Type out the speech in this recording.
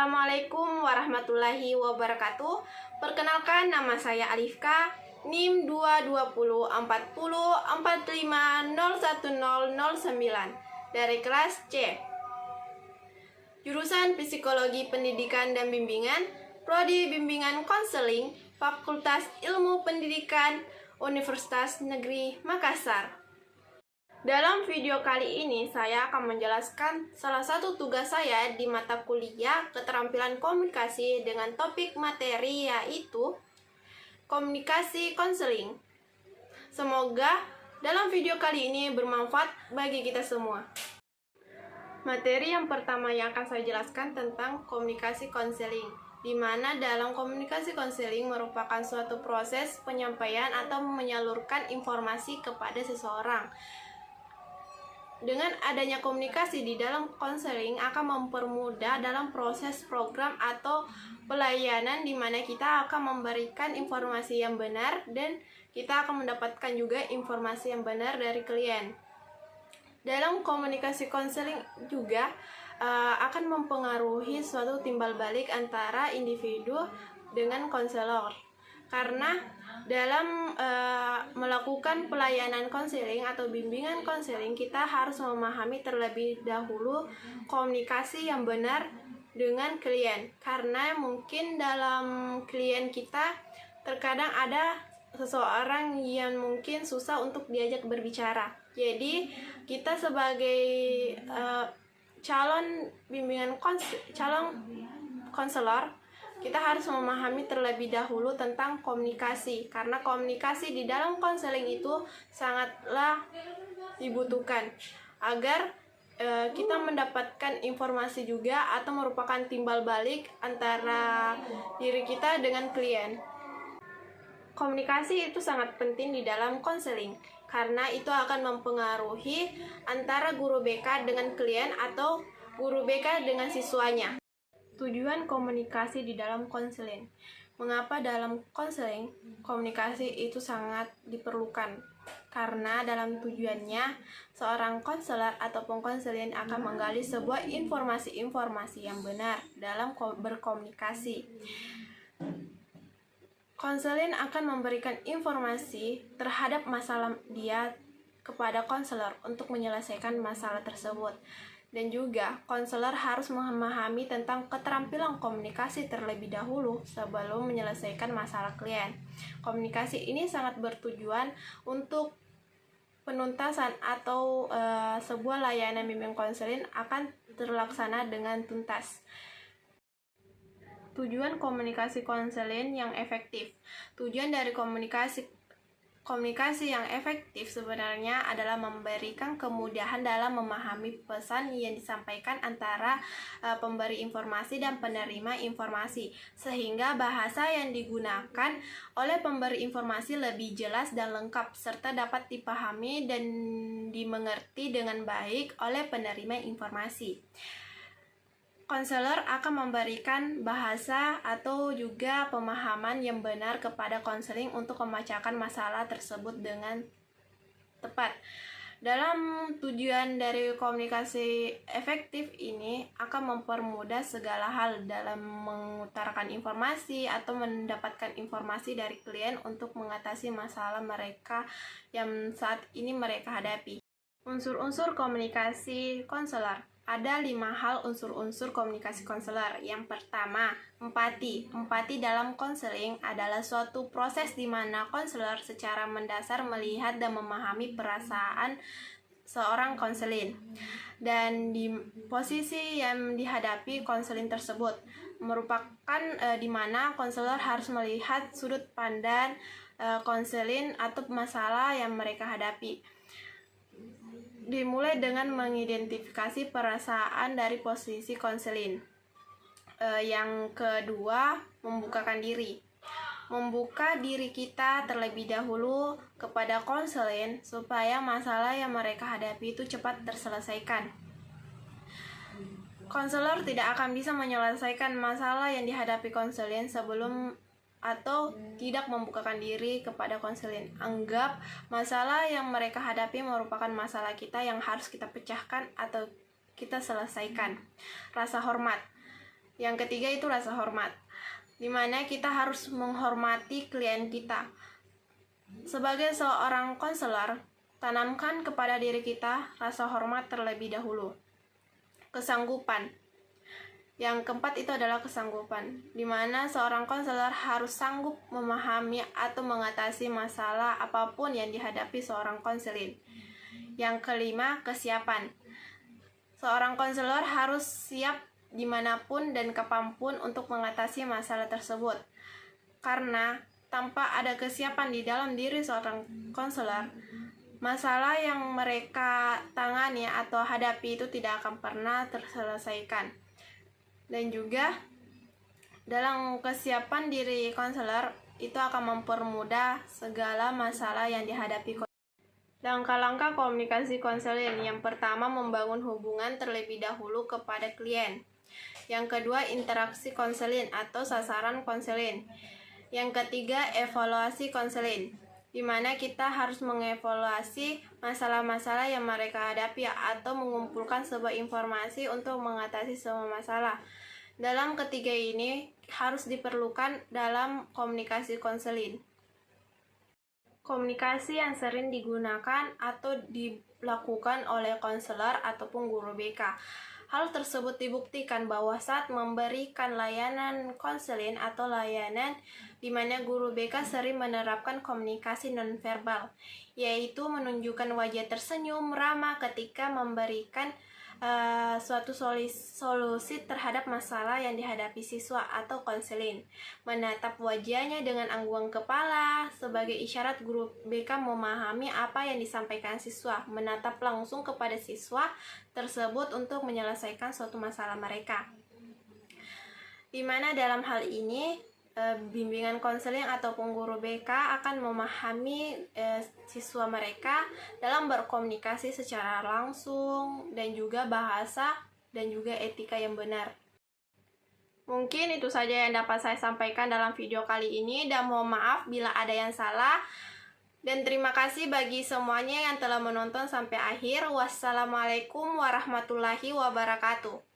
Assalamualaikum warahmatullahi wabarakatuh. Perkenalkan, nama saya Alifka, NIM 22040450109 dari kelas C. Jurusan Psikologi Pendidikan dan Bimbingan, Prodi Bimbingan Konseling, Fakultas Ilmu Pendidikan, Universitas Negeri Makassar. Dalam video kali ini, saya akan menjelaskan salah satu tugas saya di mata kuliah Keterampilan Komunikasi dengan topik materi yaitu Komunikasi Konseling. Semoga dalam video kali ini bermanfaat bagi kita semua. Materi yang pertama yang akan saya jelaskan tentang komunikasi konseling, di mana dalam komunikasi konseling merupakan suatu proses penyampaian atau menyalurkan informasi kepada seseorang. Dengan adanya komunikasi di dalam konseling akan mempermudah dalam proses program atau pelayanan di mana kita akan memberikan informasi yang benar dan kita akan mendapatkan juga informasi yang benar dari klien. Dalam komunikasi konseling juga akan mempengaruhi suatu timbal balik antara individu dengan konselor. Karena dalam melakukan pelayanan konseling atau bimbingan konseling, kita harus memahami terlebih dahulu komunikasi yang benar dengan klien. Karena mungkin dalam klien kita terkadang ada seseorang yang mungkin susah untuk diajak berbicara. Jadi kita sebagai calon konselor, kita harus memahami terlebih dahulu tentang komunikasi, karena komunikasi di dalam konseling itu sangatlah dibutuhkan agar kita mendapatkan informasi juga atau merupakan timbal balik antara diri kita dengan klien. Komunikasi itu sangat penting di dalam konseling, karena itu akan mempengaruhi antara guru BK dengan klien atau guru BK dengan siswanya. Tujuan komunikasi di dalam konseling. Mengapa dalam konseling komunikasi itu sangat diperlukan? Karena dalam tujuannya seorang konselor ataupun konselin akan menggali sebuah informasi-informasi yang benar dalam berkomunikasi. Konselin akan memberikan informasi terhadap masalah dia kepada konselor untuk menyelesaikan masalah tersebut. Dan juga, konselor harus memahami tentang keterampilan komunikasi terlebih dahulu sebelum menyelesaikan masalah klien. Komunikasi ini sangat bertujuan untuk penuntasan atau sebuah layanan bimbingan konseling akan terlaksana dengan tuntas. Tujuan komunikasi konseling yang efektif. Tujuan dari komunikasi yang efektif sebenarnya adalah memberikan kemudahan dalam memahami pesan yang disampaikan antara pemberi informasi dan penerima informasi, sehingga bahasa yang digunakan oleh pemberi informasi lebih jelas dan lengkap, serta dapat dipahami dan dimengerti dengan baik oleh penerima informasi. Konselor akan memberikan bahasa atau juga pemahaman yang benar kepada konseling untuk memecahkan masalah tersebut dengan tepat. Dalam tujuan dari komunikasi efektif ini akan mempermudah segala hal dalam mengutarakan informasi atau mendapatkan informasi dari klien untuk mengatasi masalah mereka yang saat ini mereka hadapi. Unsur-unsur komunikasi konselor. Ada 5 hal unsur-unsur komunikasi konselor. Yang pertama, empati. Empati dalam konseling adalah suatu proses di mana konselor secara mendasar melihat dan memahami perasaan seorang konselin dan di posisi yang dihadapi konselin tersebut merupakan di mana konselor harus melihat sudut pandang konselin atau masalah yang mereka hadapi. Dimulai dengan mengidentifikasi perasaan dari posisi konselin. Yang kedua, membukakan diri. Membuka diri kita terlebih dahulu kepada konselin supaya masalah yang mereka hadapi itu cepat terselesaikan. Konselor tidak akan bisa menyelesaikan masalah yang dihadapi konselin sebelum atau tidak membukakan diri kepada konselin. Anggap masalah yang mereka hadapi merupakan masalah kita yang harus kita pecahkan atau kita selesaikan. Rasa hormat. Yang ketiga itu rasa hormat, dimana kita harus menghormati klien kita. Sebagai seorang konselor, tanamkan kepada diri kita rasa hormat terlebih dahulu. Kesanggupan. Yang keempat itu adalah kesanggupan, dimana seorang konselor harus sanggup memahami atau mengatasi masalah apapun yang dihadapi seorang konselin. Yang kelima, kesiapan. Seorang konselor harus siap dimanapun dan kapanpun untuk mengatasi masalah tersebut. Karena tanpa ada kesiapan di dalam diri seorang konselor, masalah yang mereka tangani atau hadapi itu tidak akan pernah terselesaikan. Dan juga dalam kesiapan diri konselor itu akan mempermudah segala masalah yang dihadapi. Langkah-langkah komunikasi konselin. Yang pertama, membangun hubungan terlebih dahulu kepada klien. Yang kedua, interaksi konselin atau sasaran konselin. Yang ketiga, evaluasi konselin, di mana kita harus mengevaluasi masalah-masalah yang mereka hadapi atau mengumpulkan sebuah informasi untuk mengatasi semua masalah. Dalam ketiga ini harus diperlukan dalam komunikasi konselin. Komunikasi yang sering digunakan atau dilakukan oleh konselor ataupun guru BK. Hal tersebut dibuktikan bahwa saat memberikan layanan konseling atau layanan di mana guru BK sering menerapkan komunikasi nonverbal, yaitu menunjukkan wajah tersenyum ramah ketika memberikan suatu solusi terhadap masalah yang dihadapi siswa atau konseling. Menatap wajahnya dengan angguan kepala sebagai isyarat guru BK memahami apa yang disampaikan siswa, menatap langsung kepada siswa tersebut untuk menyelesaikan suatu masalah mereka. Di mana dalam hal ini bimbingan konseling ataupun guru BK akan memahami siswa mereka dalam berkomunikasi secara langsung dan juga bahasa dan juga etika yang benar. Mungkin itu saja yang dapat saya sampaikan dalam video kali ini, dan mohon maaf bila ada yang salah. Dan terima kasih bagi semuanya yang telah menonton sampai akhir. Wassalamualaikum warahmatullahi wabarakatuh.